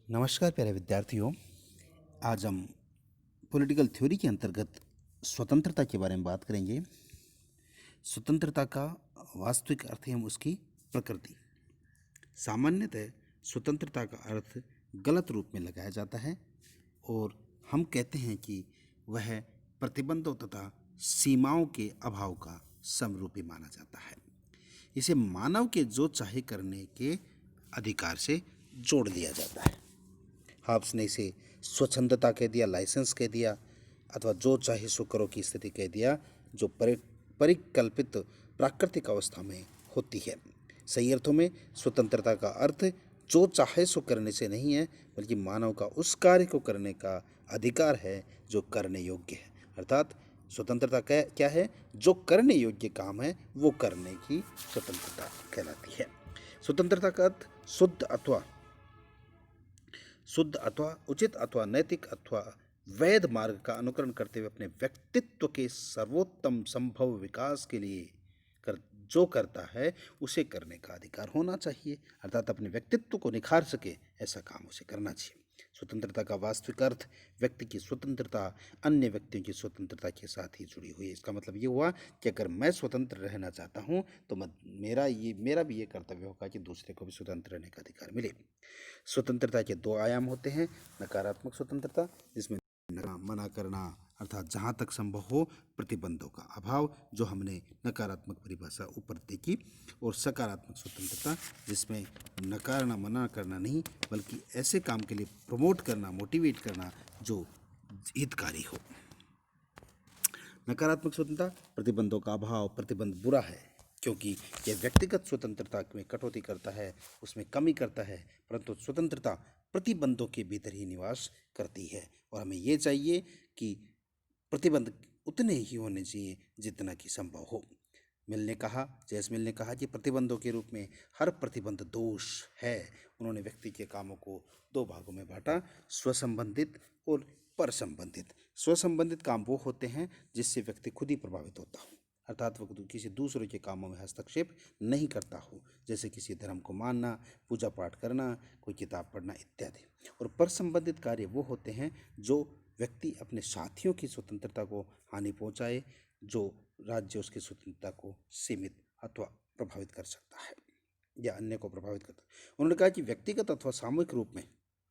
नमस्कार प्यारे विद्यार्थियों। आज हम पॉलिटिकल थ्योरी के अंतर्गत स्वतंत्रता के बारे में बात करेंगे। स्वतंत्रता का वास्तविक अर्थ एवं उसकी प्रकृति। सामान्यतः स्वतंत्रता का अर्थ गलत रूप में लगाया जाता है और हम कहते हैं कि वह प्रतिबंधों तथा सीमाओं के अभाव का समरूपी माना जाता है। इसे मानव के जो चाहे करने के अधिकार से जोड़ दिया जाता है। हाब्स ने इसे स्वच्छंदता कह दिया, लाइसेंस कह दिया, अथवा जो चाहे सो करो की स्थिति कह दिया, जो परिकल्पित प्राकृतिक अवस्था में होती है। सही अर्थों में स्वतंत्रता का अर्थ जो चाहे सो करने से नहीं है, बल्कि मानव का उस कार्य को करने का अधिकार है जो करने योग्य है। अर्थात स्वतंत्रता क्या है? जो करने योग्य काम है वो करने की स्वतंत्रता कहलाती है। स्वतंत्रता का अर्थ शुद्ध अथवा उचित अथवा नैतिक अथवा वैध मार्ग का अनुकरण करते हुए अपने व्यक्तित्व के सर्वोत्तम संभव विकास के लिए जो करता है उसे करने का अधिकार होना चाहिए। अर्थात अपने व्यक्तित्व को निखार सके ऐसा काम उसे करना चाहिए। स्वतंत्रता का वास्तविक अर्थ व्यक्ति की स्वतंत्रता अन्य व्यक्तियों की स्वतंत्रता के साथ ही जुड़ी हुई है। इसका मतलब ये हुआ कि अगर मैं स्वतंत्र रहना चाहता हूँ तो मेरा भी ये कर्तव्य होगा कि दूसरे को भी स्वतंत्र रहने का अधिकार मिले। स्वतंत्रता के दो आयाम होते हैं। नकारात्मक स्वतंत्रता, जिसमें मना करना अर्थात जहाँ तक संभव हो प्रतिबंधों का अभाव, जो हमने नकारात्मक परिभाषा ऊपर देखी, और सकारात्मक स्वतंत्रता जिसमें नकारना मना करना नहीं बल्कि ऐसे काम के लिए प्रमोट करना, मोटिवेट करना जो हितकारी हो। नकारात्मक स्वतंत्रता, प्रतिबंधों का अभाव। प्रतिबंध बुरा है क्योंकि यह व्यक्तिगत स्वतंत्रता में कटौती करता है, उसमें कमी करता है, परंतु स्वतंत्रता प्रतिबंधों के भीतर ही निवास करती है। और हमें ये चाहिए कि प्रतिबंध उतने ही होने चाहिए जितना कि संभव हो। जैस मिल ने कहा कि प्रतिबंधों के रूप में हर प्रतिबंध दोष है। उन्होंने व्यक्ति के कामों को दो भागों में बांटा, स्वसंबंधित और परसंबंधित। स्वसंबंधित काम वो होते हैं जिससे व्यक्ति खुद ही प्रभावित होता हो, अर्थात वो किसी दूसरे के कामों में हस्तक्षेप नहीं करता हो, जैसे किसी धर्म को मानना, पूजा पाठ करना, कोई किताब पढ़ना इत्यादि। और परसंबंधित कार्य वो होते हैं जो व्यक्ति अपने साथियों की स्वतंत्रता को हानि पहुंचाए, जो राज्य उसकी स्वतंत्रता को सीमित अथवा प्रभावित कर सकता है या अन्य को प्रभावित करता है। उन्होंने कहा कि व्यक्तिगत अथवा सामूहिक रूप में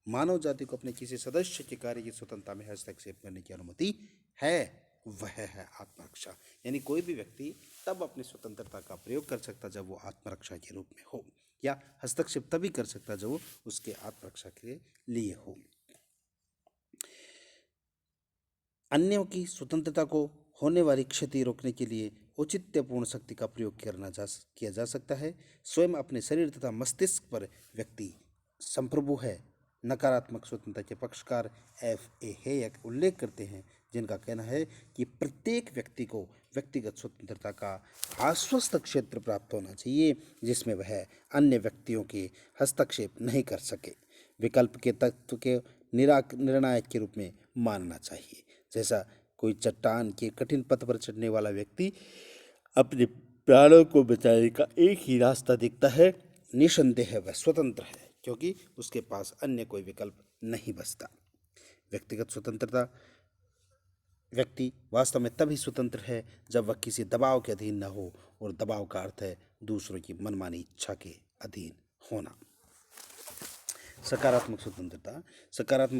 मानव जाति को अपने किसी सदस्य के कार्य की स्वतंत्रता में हस्तक्षेप करने की अनुमति है, वह है आत्मरक्षा। यानी कोई भी व्यक्ति तब अपनी स्वतंत्रता का प्रयोग कर सकता जब वो आत्मरक्षा के रूप में हो, या हस्तक्षेप तभी कर सकता जब वो उसके आत्मरक्षा के लिए हो। अन्यों की स्वतंत्रता को होने वाली क्षति रोकने के लिए औचित्यपूर्ण शक्ति का प्रयोग किया जा सकता है। स्वयं अपने शरीर तथा मस्तिष्क पर व्यक्ति संप्रभु है। नकारात्मक स्वतंत्रता के पक्षकार F.A. हेयक उल्लेख करते हैं, जिनका कहना है कि प्रत्येक व्यक्ति को व्यक्तिगत स्वतंत्रता का आश्वस्त क्षेत्र प्राप्त होना चाहिए जिसमें वह अन्य व्यक्तियों के हस्तक्षेप नहीं कर सके। विकल्प के तत्व के निर्णायक के रूप में मानना चाहिए। जैसा कोई चट्टान के कठिन पथ पर चढ़ने वाला व्यक्ति अपने प्राणों को बचाने का एक ही रास्ता दिखता है, निसंदेह वह स्वतंत्र है क्योंकि उसके पास अन्य कोई विकल्प नहीं बचता। व्यक्तिगत स्वतंत्रता, व्यक्ति वास्तव में तभी स्वतंत्र है जब वह किसी दबाव के अधीन न हो, और दबाव का अर्थ है दूसरों की मनमानी इच्छा के अधीन होना। सकारात्मक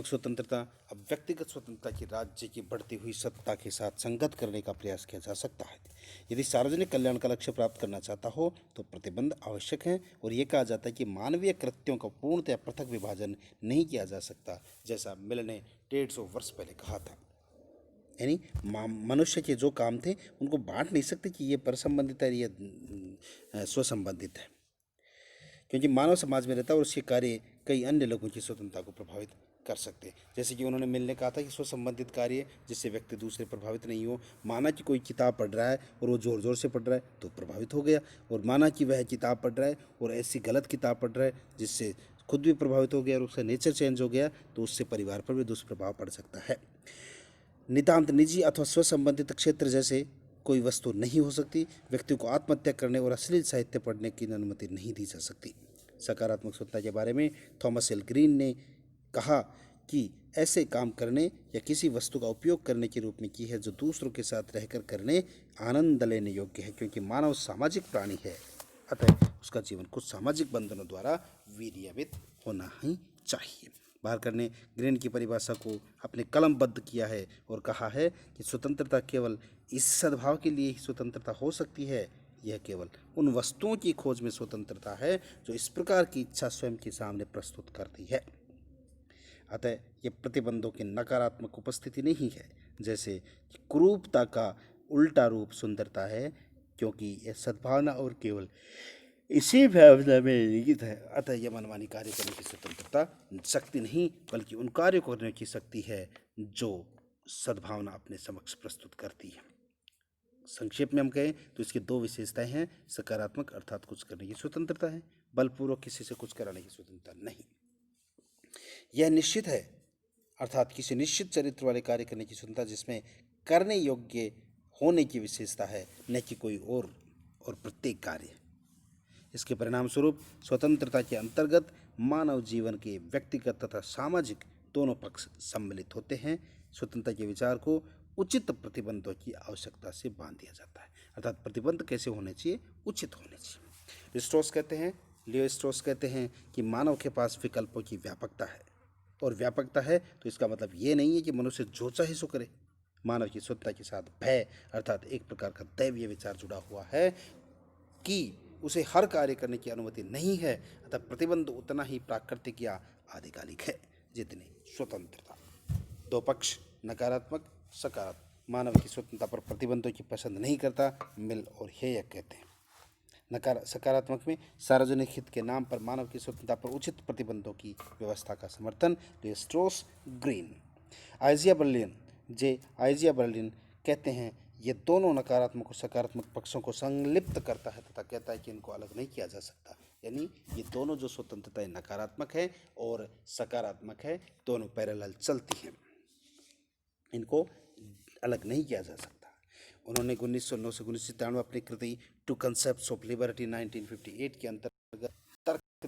स्वतंत्रता अब व्यक्तिगत स्वतंत्रता की राज्य की बढ़ती हुई सत्ता के साथ संगत करने का प्रयास किया जा सकता है। यदि सार्वजनिक कल्याण का लक्ष्य प्राप्त करना चाहता हो तो प्रतिबंध आवश्यक है, और ये कहा जाता है कि मानवीय कृत्यों का पूर्णतः पृथक विभाजन नहीं किया जा सकता, जैसा मिल ने 150 वर्ष पहले कहा था। यानी मनुष्य के जो काम थे उनको बांट नहीं सकते कि ये परसंबंधित है, ये स्वसंबंधित है, क्योंकि मानव समाज में रहता है और उसके कार्य कई अन्य लोगों की स्वतंत्रता को प्रभावित कर सकते हैं। जैसे कि उन्होंने मिलने कहा था कि स्वसंबंधित कार्य जिससे व्यक्ति दूसरे प्रभावित नहीं हो। माना कि कोई किताब पढ़ रहा है और वो ज़ोर ज़ोर से पढ़ रहा है तो प्रभावित हो गया, और माना कि वह किताब पढ़ रहा है और ऐसी गलत किताब पढ़ रहा है जिससे खुद भी प्रभावित हो गया और उसका नेचर चेंज हो गया, तो उससे परिवार पर भी दुष्प्रभाव पड़ सकता है। नितांत निजी अथवा स्वसंबंधित क्षेत्र जैसे कोई वस्तु नहीं हो सकती। व्यक्ति को आत्महत्या करने और अश्लील साहित्य पढ़ने की अनुमति नहीं दी जा सकती। सकारात्मक स्वतंत्रता के बारे में थॉमस एल ग्रीन ने कहा कि ऐसे काम करने या किसी वस्तु का उपयोग करने के रूप में की है जो दूसरों के साथ रहकर करने आनंद लेने योग्य है, क्योंकि मानव सामाजिक प्राणी है, अतः उसका जीवन कुछ सामाजिक बंधनों द्वारा वीर्यान्वित होना ही चाहिए। बारकर ने ग्रीन की परिभाषा को अपने कलमबद्ध किया है और कहा है कि स्वतंत्रता केवल इस सद्भाव के लिए ही स्वतंत्रता हो सकती है, यह केवल उन वस्तुओं की खोज में स्वतंत्रता है जो इस प्रकार की इच्छा स्वयं के सामने प्रस्तुत करती है। अतः ये प्रतिबंधों की नकारात्मक उपस्थिति नहीं है, जैसे कुरूपता का उल्टा रूप सुंदरता है, क्योंकि यह सद्भावना और केवल इसी भावना में निहित है। अतः यह मनमानी कार्य करने की स्वतंत्रता शक्ति नहीं, बल्कि उन कार्यों को करने की शक्ति है जो सद्भावना अपने समक्ष प्रस्तुत करती है। संक्षेप में हम कहें तो इसकी दो विशेषताएं हैं। सकारात्मक अर्थात कुछ करने की स्वतंत्रता है, बलपूर्वक किसी से कुछ कराने की स्वतंत्रता नहीं। यह निश्चित है अर्थात किसी निश्चित चरित्र वाले कार्य करने की स्वतंत्रता जिसमें करने योग्य होने की विशेषता है, न कि कोई और प्रत्येक कार्य। इसके परिणाम स्वरूप स्वतंत्रता के अंतर्गत मानव जीवन के व्यक्तिगत तथा सामाजिक दोनों पक्ष सम्मिलित होते हैं। स्वतंत्रता के विचार को उचित प्रतिबंधों की आवश्यकता से बांध दिया जाता है, अर्थात प्रतिबंध कैसे होने चाहिए, उचित होने चाहिए। लियो स्ट्रॉस कहते हैं कि मानव के पास विकल्पों की व्यापकता है, और व्यापकता है तो इसका मतलब ये नहीं है कि मनुष्य जो चाहे सो करे। मानव की स्वतंत्रता के साथ भय अर्थात एक प्रकार का दैवीय विचार जुड़ा हुआ है कि उसे हर कार्य करने की अनुमति नहीं है, अतः प्रतिबंध उतना ही प्राकृतिक या आधिकारिक है जितनी स्वतंत्रता। दो पक्ष नकारात्मक सकारात्मक। मानव की स्वतंत्रता पर प्रतिबंधों की पसंद नहीं करता, मिल और हेयक कहते हैं। सकारात्मक में सार्वजनिक हित के नाम पर मानव की स्वतंत्रता पर उचित प्रतिबंधों की व्यवस्था का समर्थन। Straws green. आइजिया बर्लिन कहते हैं ये दोनों नकारात्मक और सकारात्मक पक्षों को संलिप्त करता है तथा कहता है कि इनको अलग नहीं किया जा सकता। यानी ये दोनों जो स्वतंत्रता नकारात्मक है और सकारात्मक है, दोनों पैरेलल चलती हैं, इनको अलग नहीं किया जा सकता। उन्होंने 1909 से 1993 अपनी कृति टू कंसेप्ट्स ऑफ लिबर्टी 1958 के अंतर्गत